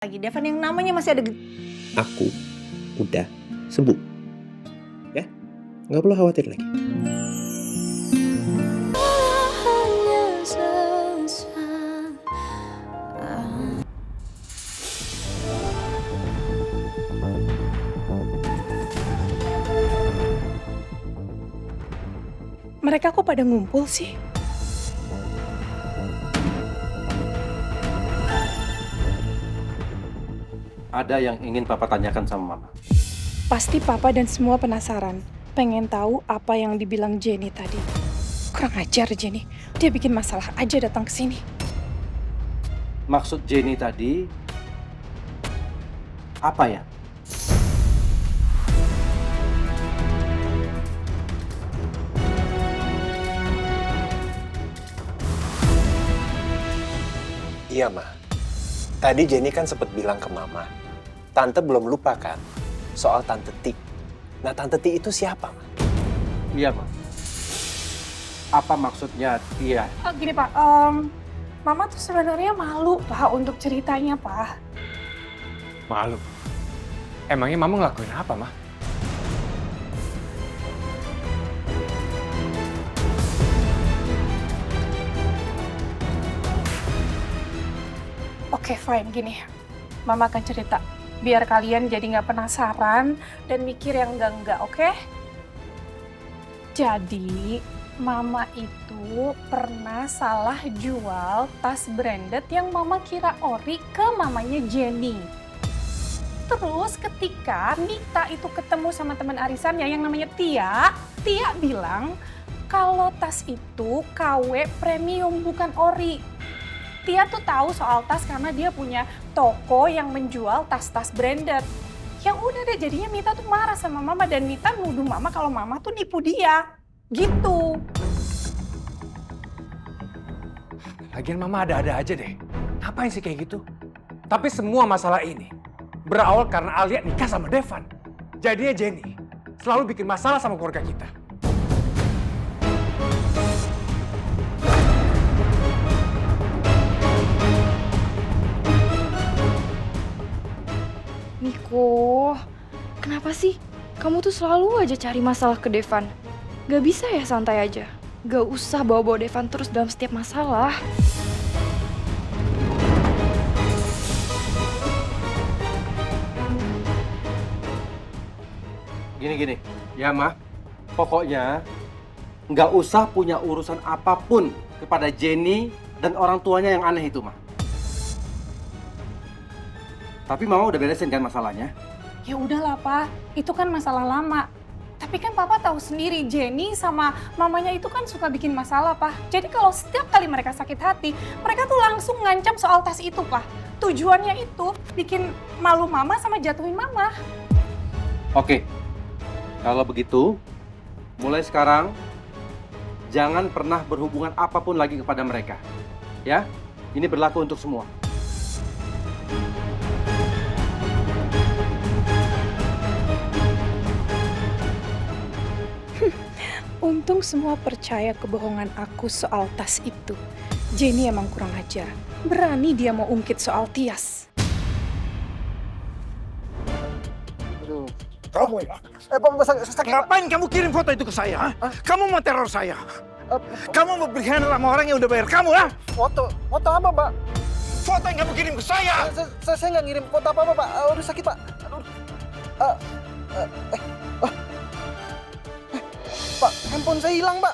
lagi Devan yang namanya masih ada Aku udah sembuh. Ya, nggak perlu khawatir lagi. Mereka kok pada ngumpul sih? Ada yang ingin Papa tanyakan sama Mama. Pasti Papa dan semua penasaran. Pengen tahu apa yang dibilang Jenny tadi. Kurang ajar Jenny. Dia bikin masalah aja datang ke sini. Maksud Jenny tadi apa ya? Iya, Ma. Tadi Jenny kan sempat bilang ke Mama, Tante belum lupa kan soal Tante Ti. Nah, Tante Ti itu siapa, Ma? Iya, Ma. Apa maksudnya dia? Gini Pak, Mama tuh sebenarnya malu Pak untuk ceritanya Pak. Malu? Emangnya Mama ngelakuin apa, Ma? Oke, fine, gini. Mama akan cerita. Biar kalian jadi nggak penasaran dan mikir yang enggak-enggak, oke? Jadi, Mama itu pernah salah jual tas branded yang Mama kira ori ke mamanya Jenny. Terus ketika Mita itu ketemu sama teman arisannya yang namanya Tia, Tia bilang kalau tas itu KW premium bukan ori. Tia tuh tahu soal tas karena dia punya toko yang menjual tas-tas branded. Yang udah deh jadinya Mita tuh marah sama Mama dan Mita nuduh Mama kalau Mama tuh nipu dia. Gitu. Lagian Mama ada-ada aja deh. Ngapain sih kayak gitu? Tapi semua masalah ini berawal karena Alia nikah sama Devan. Jadinya Jenny selalu bikin masalah sama keluarga kita. Niko, kenapa sih? Kamu tuh selalu aja cari masalah ke Devan. Gak bisa ya santai aja? Gak usah bawa-bawa Devan terus dalam setiap masalah. Gini. Ya, Ma. Pokoknya nggak usah punya urusan apapun kepada Jenny dan orang tuanya yang aneh itu, Ma. Tapi Mama udah beresin kan masalahnya? Ya udahlah Pak, itu kan masalah lama. Tapi kan Papa tahu sendiri Jenny sama mamanya itu kan suka bikin masalah Pak. Jadi kalau setiap kali mereka sakit hati, mereka tuh langsung ngancam soal tas itu Pak. Tujuannya itu bikin malu Mama sama jatuhin Mama. Oke. Kalau begitu, mulai sekarang jangan pernah berhubungan apapun lagi kepada mereka. Ya, ini berlaku untuk semua. Untung semua percaya kebohongan aku soal tas itu. Jenny emang kurang ajar. Berani dia mau ungkit soal Tias. Kamu ya? Ngapain kamu kirim foto itu ke saya? Ha? Kamu mau teror saya? Kamu mau berkhianat sama orang yang udah bayar kamu, ha? Foto apa, Pak? Foto yang kamu kirim ke saya! Saya nggak ngirim foto apa-apa, Pak. Udah sakit, Pak. Aduh. Pak, handphone saya hilang, Pak.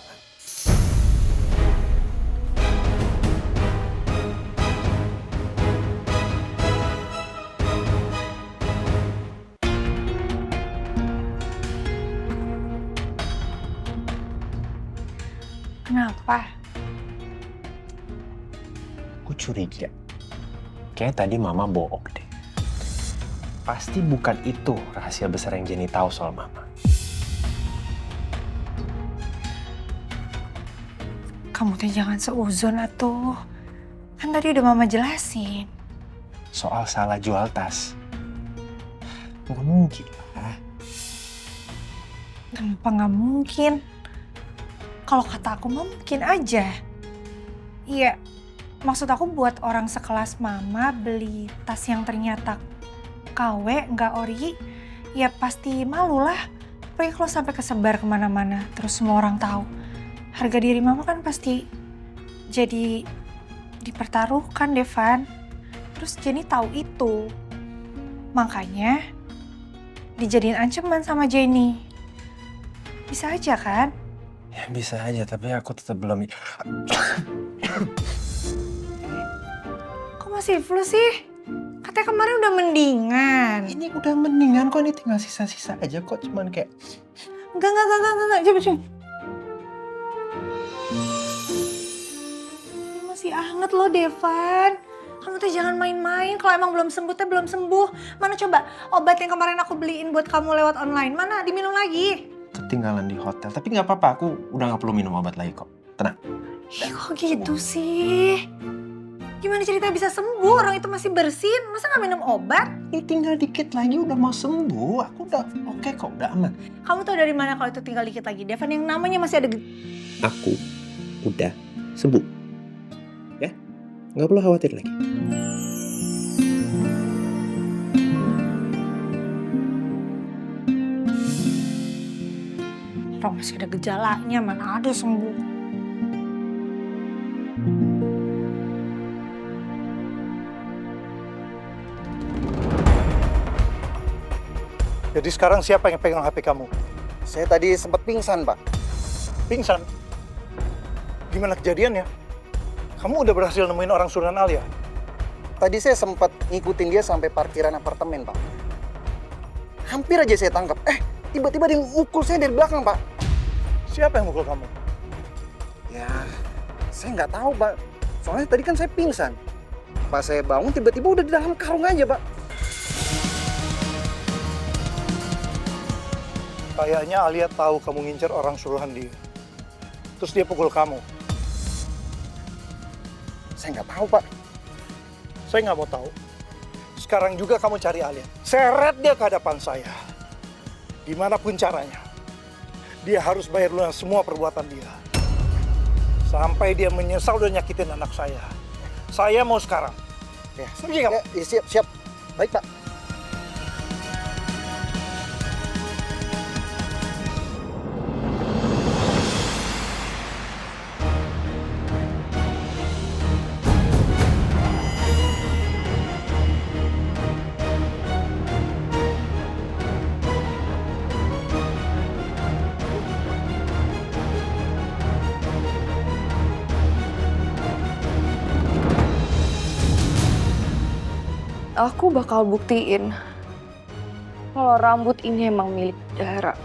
Kenapa? Aku curiga. Kayaknya tadi Mama bohong deh. Pasti bukan itu rahasia besar yang Jenny tahu soal Mama. Kamu tuh jangan seuzon atuh. Kan tadi udah Mama jelasin. Soal salah jual tas. Nggak mungkin lah. Kenapa nggak mungkin? Kalau kata aku mah mungkin aja. Iya, Maksud aku buat orang sekelas mama beli tas yang ternyata KW, nggak ori, ya pasti malu lah. Apalagi kalau sampai kesebar kemana-mana, terus semua orang tahu. Harga diri mama kan pasti jadi dipertaruhkan, Devan. Terus Jenny tahu itu. Makanya dijadiin ancaman sama Jenny. Bisa aja kan? Ya bisa aja, tapi aku tetap belum... Kok masih flu sih? Katanya kemarin udah mendingan. Ini udah mendingan kok, ini tinggal sisa-sisa aja kok, cuman kayak... Enggak. Coba. Ini masih anget loh, Devan. Kamu tuh jangan main-main. Kalau emang belum sembuh, belum sembuh. Mana coba obat yang kemarin aku beliin buat kamu lewat online. Mana? Diminum lagi. Ketinggalan di hotel, tapi nggak apa-apa, aku udah nggak perlu minum obat lagi kok. Tenang. Ih, kok gitu sih? Gimana cerita bisa sembuh? Orang itu masih bersin. Masa nggak minum obat? Ini tinggal dikit lagi udah mau sembuh. Aku udah oke kok, udah aman. Kamu tahu dari mana kalau itu tinggal dikit lagi? Devan, yang namanya masih ada... Aku udah sembuh. Ya, nggak perlu khawatir lagi. Orang masih ada gejalanya, mana ada sembuh. Jadi sekarang siapa yang pegang HP kamu? Saya tadi sempat pingsan, Pak. Pingsan? Gimana kejadiannya? Kamu udah berhasil nemuin orang suruhan Alia? Tadi saya sempat ngikutin dia sampai parkiran apartemen, Pak. Hampir aja saya tangkap. Tiba-tiba dia mukul saya dari belakang, Pak. Siapa yang mukul kamu? Ya, saya nggak tahu, Pak. Soalnya tadi kan saya pingsan. Pas saya bangun, tiba-tiba udah di dalam karung aja, Pak. Kayaknya Alia tahu kamu ngincer orang suruhan dia. Terus dia pukul kamu. Saya nggak tahu, Pak. Saya nggak mau tahu. Sekarang juga kamu cari Alia. Seret dia ke hadapan saya. Gimana pun caranya. Dia harus bayar lunas semua perbuatan dia. Sampai dia menyesal udah nyakitin anak saya. Saya mau sekarang. Ya, Pergi kamu. ya, siap. Baik, Pak. Aku bakal buktiin kalau rambut ini emang milik Dara.